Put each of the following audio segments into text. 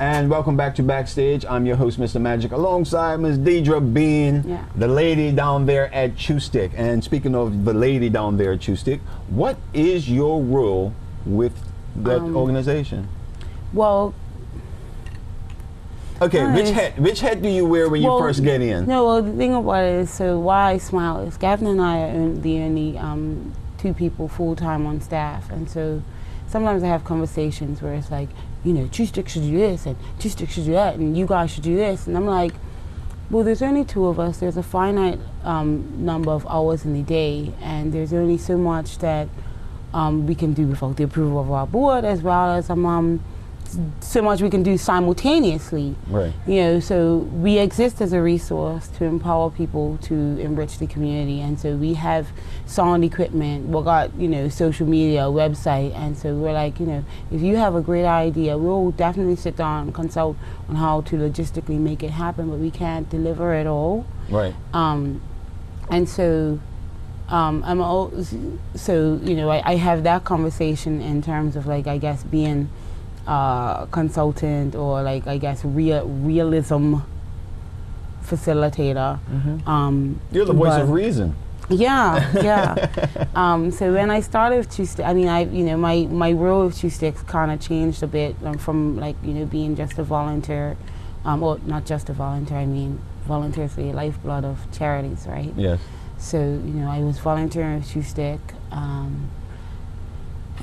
And welcome back to Backstage. I'm your host, Mr. Magic, alongside Ms. Deidra being the lady down there at Chew-Stick. And speaking of the lady down there at Chew-Stick, what is your role with that organization? Well, okay, which hat do you wear when you first get in? No, well, the thing about it is, so why I smile is Gavin and I are the only two people full-time on staff. And so sometimes I have conversations where it's like, you know, Chew-Stick should do this and Chew-Stick should do that and you guys should do this. And I'm like, well, there's only two of us. There's a finite number of hours in the day, and there's only so much that we can do without the approval of our board, as well as so much we can do simultaneously. Right. You know, so we exist as a resource to empower people to enrich the community, and so we have sound equipment, we got, you know, social media, website, and so we're like, you know, if you have a great idea, we'll definitely sit down and consult on how to logistically make it happen, but we can't deliver it all. Right. And so so you know, I have that conversation in terms of, like, I guess being consultant, or like, I guess realism facilitator. You're the voice of reason. Yeah, yeah. So when I started with Chew-Stick, I mean, you know, my role with Chew-Stick kind of changed a bit from, like, you know, being just a volunteer, or not just a volunteer. I mean, volunteers are the lifeblood of charities, right? Yes. So, you know, I was volunteering with Chew-Stick.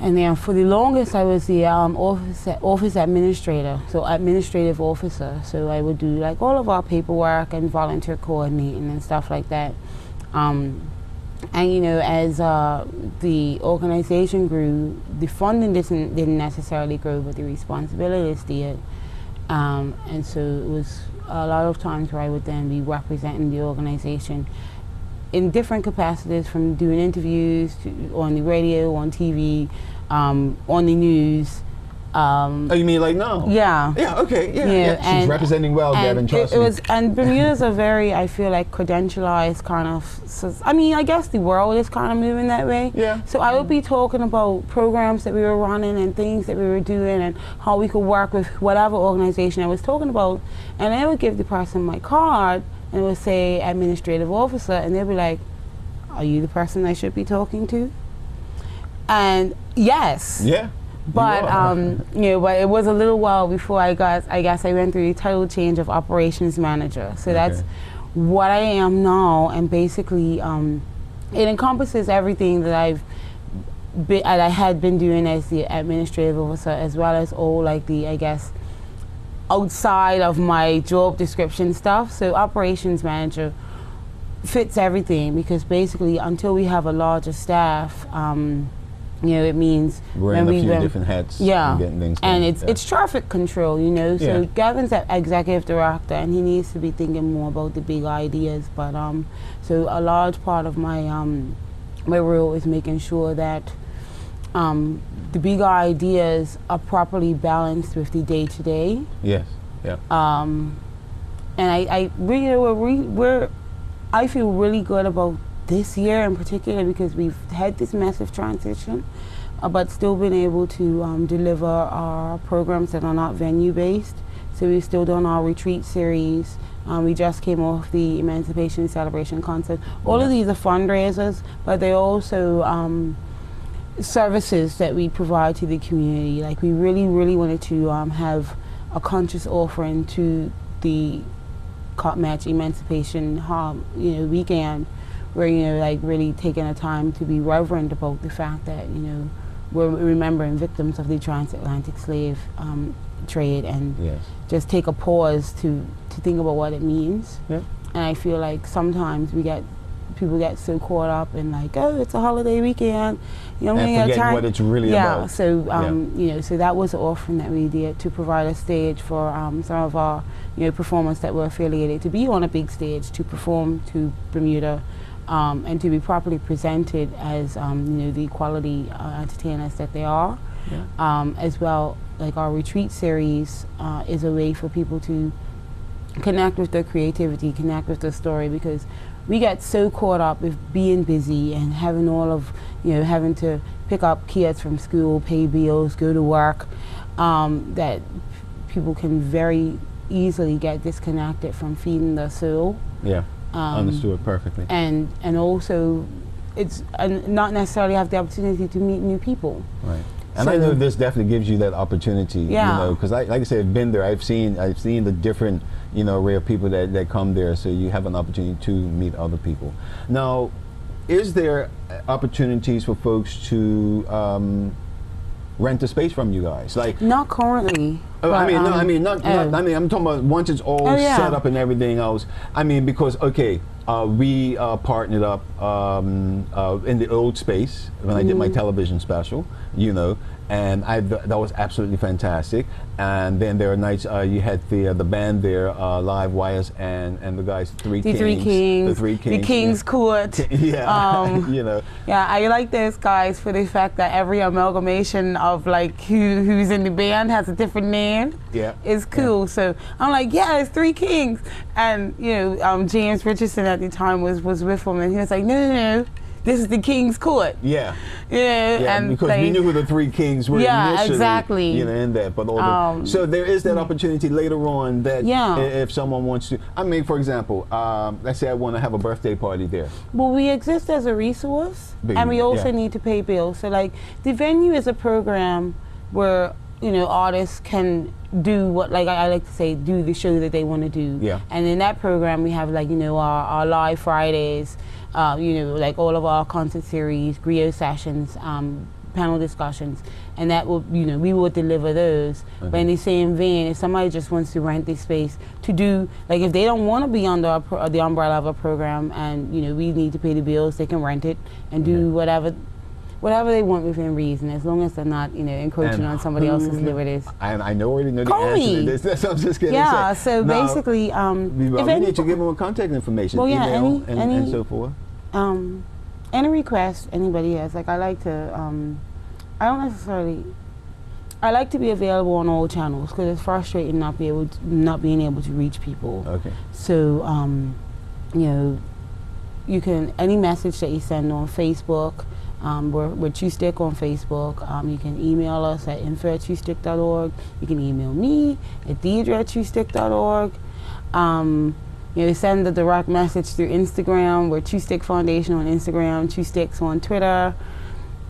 And then for the longest, I was the office administrator, so administrative officer. So I would do, like, all of our paperwork and volunteer coordinating and stuff like that. And, you know, as the organization grew, the funding didn't necessarily grow, but the responsibilities did. And so it was a lot of times where I would then be representing the organization in different capacities, from doing interviews on the radio, on TV, on the news. Oh, you mean like now? Yeah. Yeah, okay, yeah. She's representing well, Gavin, trust me. And Bermuda's a very, I feel like, credentialized kind of, I mean, I guess the world is kind of moving that way. Yeah. So I would be talking about programs that we were running and things that we were doing and how we could work with whatever organization I was talking about. And I would give the person my card, and it would say administrative officer, and they'd be like, are you the person I should be talking to? And yes. Yeah. But you know, but it was a little while before I guess I went through the title change of operations manager. So that's what I am now, and basically it encompasses everything that I had been doing as the administrative officer, as well as all, like, the, I guess, outside of my job description stuff. So operations manager fits everything, because basically until we have a larger staff, you know, it means wearing a few different hats. Yeah, and getting things and done. it's traffic control, you know. So Gavin's an executive director, and he needs to be thinking more about the big ideas. But so a large part of my my role is making sure that the big ideas are properly balanced with the day-to-day. Yes. Yeah. And I feel really good about this year in particular, because we've had this massive transition, but still been able to deliver our programs that are not venue-based. So we've still done our retreat series. We just came off the Emancipation Celebration concert. All of these are fundraisers, but they're also services that we provide to the community. Like, we really, really wanted to have a conscious offering to the Cotton Match Emancipation you know, weekend, where, you know, like, really taking a time to be reverent about the fact that, you know, we're remembering victims of the transatlantic slave trade, and just take a pause to think about what it means. And I feel like sometimes people get so caught up in, like, oh, it's a holiday weekend, you know, and forget what it's really about. So you know, so that was an offering that we did to provide a stage for some of our, you know, performers that were affiliated to be on a big stage, to perform to Bermuda, and to be properly presented as you know, the quality entertainers that they are. As well, like, our retreat series is a way for people to connect with their creativity, connect with their story, because we get so caught up with being busy and having all of, you know, having to pick up kids from school, pay bills, go to work, that people can very easily get disconnected from feeding their soul. Yeah, understood perfectly. And also, it's not necessarily have the opportunity to meet new people. Right. And so, I know this definitely gives you that opportunity. Yeah. You know, because like I said, I've been there. I've seen the different, you know, array of people that come there. So you have an opportunity to meet other people. Now, is there opportunities for folks to rent a space from you guys? Like, not currently. Oh, I mean, no, I mean, not. I mean, I'm talking about once it's all set up and everything else. I mean, because we partnered up in the old space when I did my television special, you know, and that was absolutely fantastic. And then there are nights you had the band there, Live Wires, and the guys, the Three Kings, the King's Court. Yeah, you know. Yeah, I like those guys for the fact that every amalgamation of like who's in the band has a different name. Yeah, it's cool. Yeah. So I'm like, yeah, it's Three Kings, and you know, James Richardson at the time was with him, and he was like, no. This is the King's Court. Yeah. Yeah. And because we knew who the Three Kings were initially. Exactly. You know, in that. But so there is that opportunity later on that if someone wants to. I mean, for example, let's say I want to have a birthday party there. Well, we exist as a resource, and we also need to pay bills. So, like, the venue is a program where, you know, artists can do what, like I like to say, do the show that they want to do. Yeah. And in that program, we have, like, you know, our live Fridays, you know, like all of our concert series, griot sessions, panel discussions, and that will, you know, we will deliver those. But in the same vein, if somebody just wants to rent this space to do, like, if they don't want to be under the umbrella of a program, and, you know, we need to pay the bills, they can rent it and do whatever they want within reason, as long as they're not, you know, encroaching on somebody else's liberties. And I already know the answer to this. That's what I'm just going to say. Yeah, so now, basically, we need to give them contact information, email, and so forth. Any request anybody has, like, I like to, I like to be available on all channels, because it's frustrating not being able to reach people. Okay. So, you know, you can, any message that you send on Facebook, we're Chustick on Facebook. You can email us at info@chustick.org. You can email me at Deidra@chustick.org. You know, send a direct message through Instagram. We're Chustick Foundation on Instagram, Chusticks on Twitter.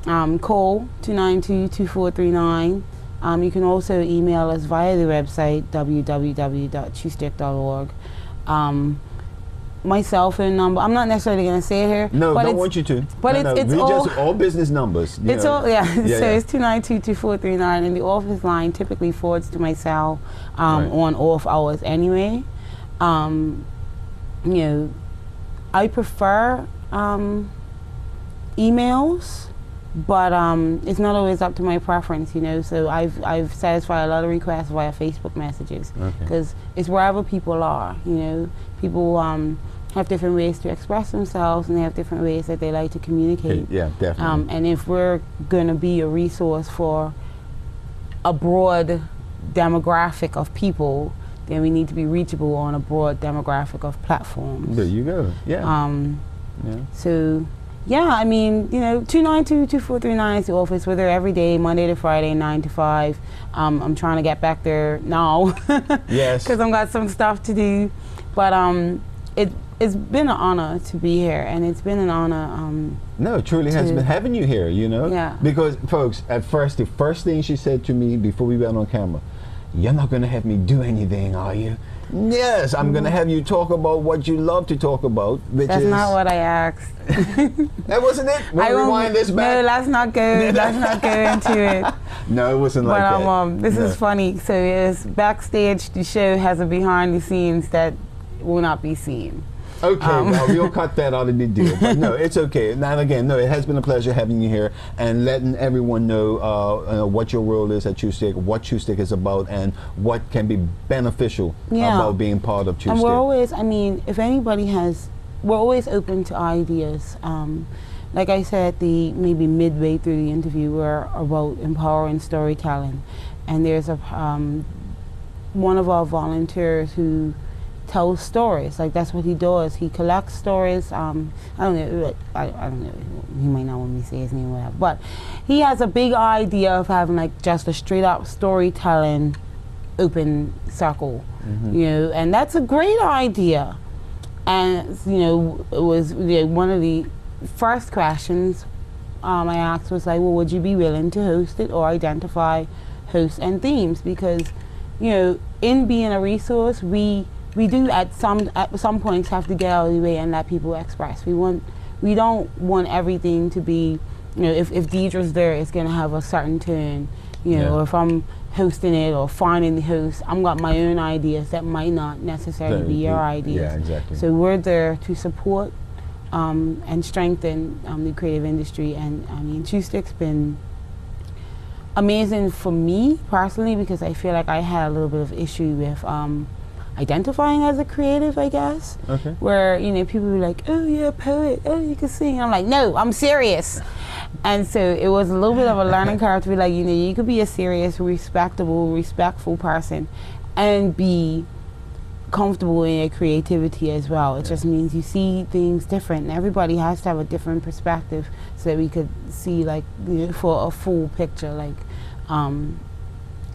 Call 292-2439. You can also email us via the website www.chustick.org. My cell phone number, I'm not necessarily going to say it here. No, don't want you to. But it's all business numbers. It's all, so it's 292-2439, and the office line typically forwards to my cell on off hours anyway. You know, I prefer emails, but it's not always up to my preference, you know. So I've satisfied a lot of requests via Facebook messages, because it's wherever people are, you know. People have different ways to express themselves, and they have different ways that they like to communicate. Yeah, definitely. And if we're going to be a resource for a broad demographic of people, then we need to be reachable on a broad demographic of platforms. There you go. Yeah. So, yeah, I mean, you know, 292-2439 is the office. We're there every day, Monday to Friday, 9 to 5. I'm trying to get back there now. Yes. Because I've got some stuff to do. But it's been an honor to be here, and it's been an honor. No, it truly has been having you here, you know? Yeah. Because, folks, at first, the first thing she said to me before we went on camera, "You're not going to have me do anything, are you?" Yes, I'm going to have you talk about what you love to talk about, which That's not what I asked. That wasn't it? We'll rewind this back. No, let's not go. Let's not go into it. No, it wasn't like that. But this is funny. So it's Backstage. The show has a behind the scenes that will not be seen. Okay, well, we'll cut that out of the deal. But no, it's okay. Now, again, no, it has been a pleasure having you here and letting everyone know what your role is at Chustick, what Chustick is about, and what can be beneficial about being part of Chustick. And we're always, I mean, if anybody has, we're always open to ideas. Like I said, maybe midway through the interview, we're about empowering storytelling. And there's one of our volunteers who tells stories. Like, that's what he does. He collects stories. I don't know. I don't know. He might not want me to say his name or whatever. But he has a big idea of having, like, just a straight up storytelling open circle, you know, and that's a great idea. And you know, it was one of the first questions I asked was like, well, would you be willing to host it or identify hosts and themes? Because, you know, in being a resource, we do at some points have to get out of the way and let people express. We don't want everything to be, you know, if Deidra's there, it's gonna have a certain turn, you know, or if I'm hosting it or finding the host, I'm got my own ideas that might not necessarily be your ideas. Yeah, exactly. So we're there to support and strengthen the creative industry. And I mean, Chewstick's been amazing for me personally, because I feel like I had a little bit of issue with identifying as a creative, I guess. Okay. Where, you know, people were like, oh, you're a poet, oh, you can sing. I'm like, no, I'm serious. And so it was a little bit of a learning curve to be like, you know, you could be a serious, respectful person and be comfortable in your creativity as well. It just means you see things different, and everybody has to have a different perspective so that we could see, like, you know, for a full picture. Like,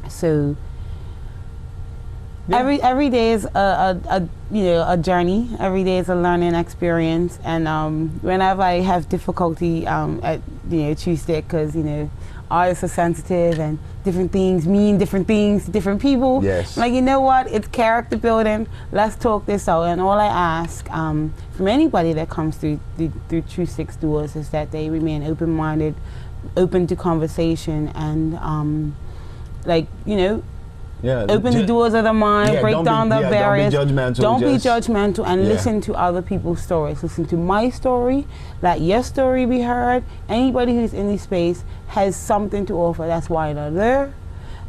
so every day is a you know, a journey. Every day is a learning experience. And whenever I have difficulty at, you know, Chewstick, because, you know, artists are sensitive and different things mean different things to different people. Yes. Like, you know what? It's character building. Let's talk this out. And all I ask from anybody that comes through Chewstick's doors is that they remain open-minded, open to conversation, and like, you know, open the doors of the mind, break down the barriers. Don't be judgmental and listen to other people's stories. Listen to my story, let your story be heard. Anybody who's in this space has something to offer. That's why they're there.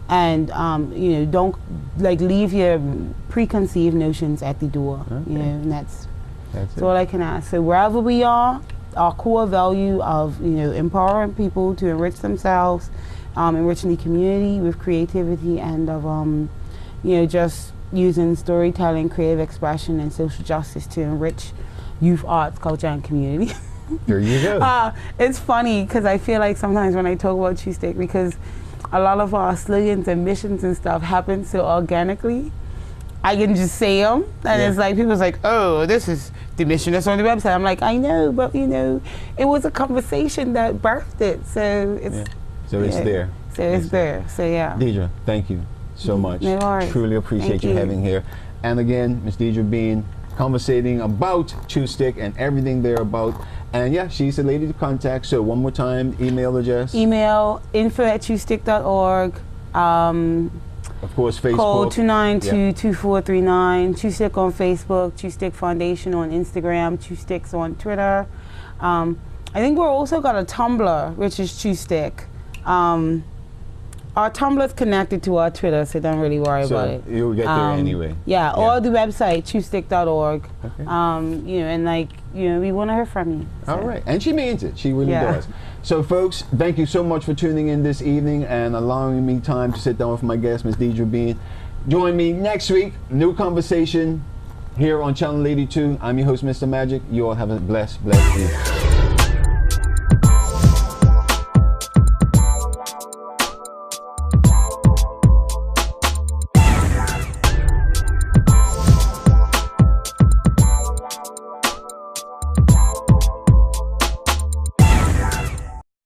And you know, don't like leave your preconceived notions at the door. Okay. You know, and that's all I can ask. So wherever we are, our core value of, you know, empowering people to enrich themselves, enriching the community with creativity, and of you know, just using storytelling, creative expression, and social justice to enrich youth, arts, culture, and community. There you go. It's funny because I feel like sometimes when I talk about Chewstick, because a lot of our slogans and missions and stuff happen so organically, I can just say them, and it's like people's like, oh, this is the mission that's on the website. I'm like, I know, but you know, it was a conversation that birthed it, so it's. So it's there. So it's there. So yeah. Deidra, thank you so much. No worries. Truly appreciate you having here. And again, Ms. Deidra Bean, conversating about Chewstick and everything they're about. And yeah, she's the lady to contact. So one more time, email address. Email info@chewstick.org. Of course, Facebook. Call 292-2439. Chewstick on Facebook. Chewstick Foundation on Instagram. Chewsticks on Twitter. I think we're also got a Tumblr, which is Chewstick. Our Tumblr's connected to our Twitter, so don't really worry about it. You'll get there anyway. Yeah, or the website, chewstick.org. Okay. You know, and like, you know, we want to hear from you. So. All right, and she means it. She really does. So, folks, thank you so much for tuning in this evening and allowing me time to sit down with my guest, Ms. Deidra Bean. Join me next week, new conversation here on Channel 82. I'm your host, Mr. Magic. You all have a blessed evening.